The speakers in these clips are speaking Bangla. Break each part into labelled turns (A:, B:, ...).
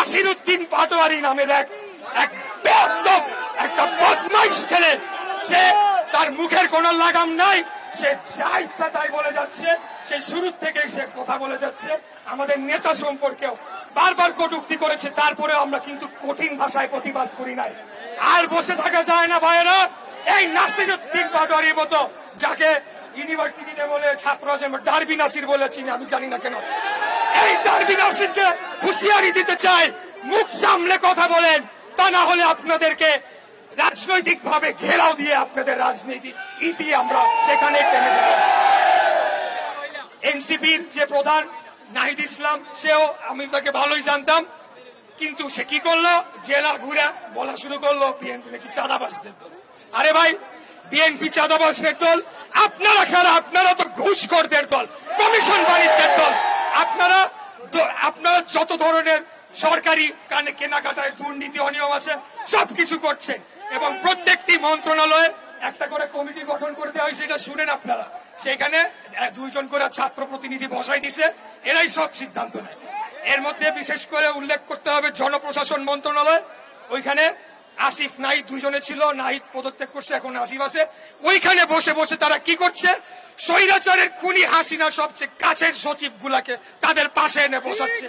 A: নাসিরউদ্দিন পাটোয়ারি নামের এক বেয়াদব একটা বদমাইশ ছেলে, সে তার মুখের কোনো লাগাম নাই, সে যা ইচ্ছা তাই বলে যাচ্ছে। সে শুরু থেকে সে কথা বলে যাচ্ছে, আমাদের নেতা সম্পর্কেও বারবার কটূক্তি করেছে, তারপরে আমরা কিন্তু কঠিন ভাষায় প্রতিবাদ করি নাই। আর বসে থাকা যায় না ভাইয়েরা। এই নাসিরউদ্দিন পাটোয়ারির মতো, যাকে ইউনিভার্সিটিতে বলে ছাত্র ডারবি নাসির বলে চিনি, আমি জানি না কেন, এই ডারবি নাসিরকে হুঁশিয়ারি দিতে চাই, মুখ সামলে কথা বলেন, তা না হলে আপনাদেরকে রাজনৈতিক ভাবে ঘেরাও দিয়ে আপনাদের রাজনীতি ইতি আমরা সেখানে টেনে দেব। এনসিপির যে প্রধান নাহিদ ইসলাম, সেও আমি তাকে ভালোই জানতাম, কিন্তু সে কি করলো, জেলা ঘুরে বলা শুরু করলো বিএনপি নাকি চাঁদাবাজদের দল। আরে ভাই, বিএনপি চাঁদাবাজদের দল? আপনারা খারাপ, আপনারা তো ঘুষখোরদের দল, কমিশন বাণিজ্যের দল। আপনারা যত ধরনের সরকারি কেনাকাটায় দুর্নীতি অনিয়ম আছে সবকিছু করছেন, এবং প্রত্যেকটি মন্ত্রণালয়ে একটা করে কমিটি গঠন করে দেওয়া হয়েছে, এটা শুনেন আপনারা। সেখানে 2 জন করে ছাত্র প্রতিনিধি বসাই দিছে, এরাই সব সিদ্ধান্ত নেয়। এর মধ্যে বিশেষ করে উল্লেখ করতে হবে জনপ্রশাসন মন্ত্রণালয়, ওইখানে আসিফ নাহিদ 2 জনে ছিল, নাহিদ পদত্যাগ করছে, এখন আসিফ আছে। ওইখানে বসে বসে তারা কি করছে, স্বৈরাচারের খুনি হাসিনা সবচেয়ে কাছের সচিব গুলাকে তাদের পাশে এনে বসাচ্ছে।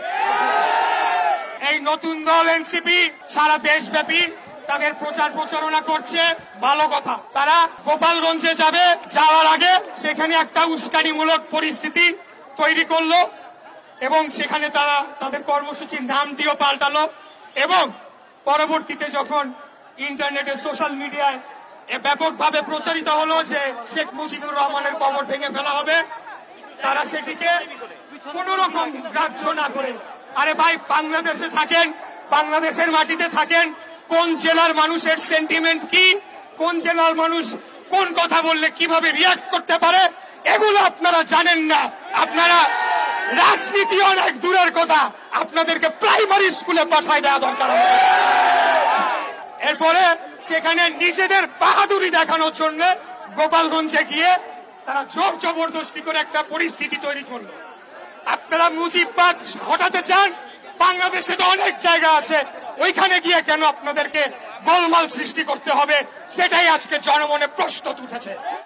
A: এই নতুন দল এনসিপি সারা দেশব্যাপী তাদের প্রচার প্রচারণা করছে, ভালো কথা। তারা গোপালগঞ্জে যাবে, যাওয়ার আগে সেখানে একটা উস্কানিমূলক পরিস্থিতি তৈরি করলো, এবং সেখানে তারা তাদের কর্মসূচির নামটিও পাল্টালো, এবং পরবর্তীতে যখন ইন্টারনেটে সোশ্যাল মিডিয়ায় ব্যাপকভাবে প্রচারিত হলো যে শেখ মুজিবুর রহমানের কবর ভেঙে ফেলা হবে, তারা সেটিকে কোন রকম গ্রাহ্য না করে, আরে ভাই বাংলাদেশে থাকেন, বাংলাদেশের মাটিতে থাকেন, কোন জেলার মানুষের সেন্টিমেন্ট কি, কোন জেলার মানুষ কোন কথা বললে কিভাবে রিয়াক্ট করতে পারে, এগুলো আপনারা জানেন না। আপনারা রাজনীতি অনেক দূরের কথা, আপনাদেরকে প্রাইমারি স্কুলে পাঠায় দেওয়া দরকার। এরপরে সেখানে নিজেদের বাহাদুরি দেখানোর জন্য গোপালগঞ্জে গিয়ে তারা জোর জবরদস্তি করে একটা পরিস্থিতি তৈরি করলো। আপনারা মুজিববাদ হটাতে চান, বাংলাদেশে তো অনেক জায়গা আছে, ওইখানে গিয়ে কেন আপনাদেরকে গোলমাল সৃষ্টি করতে হবে, সেটাই আজকে জনমনে প্রশ্ন উঠেছে।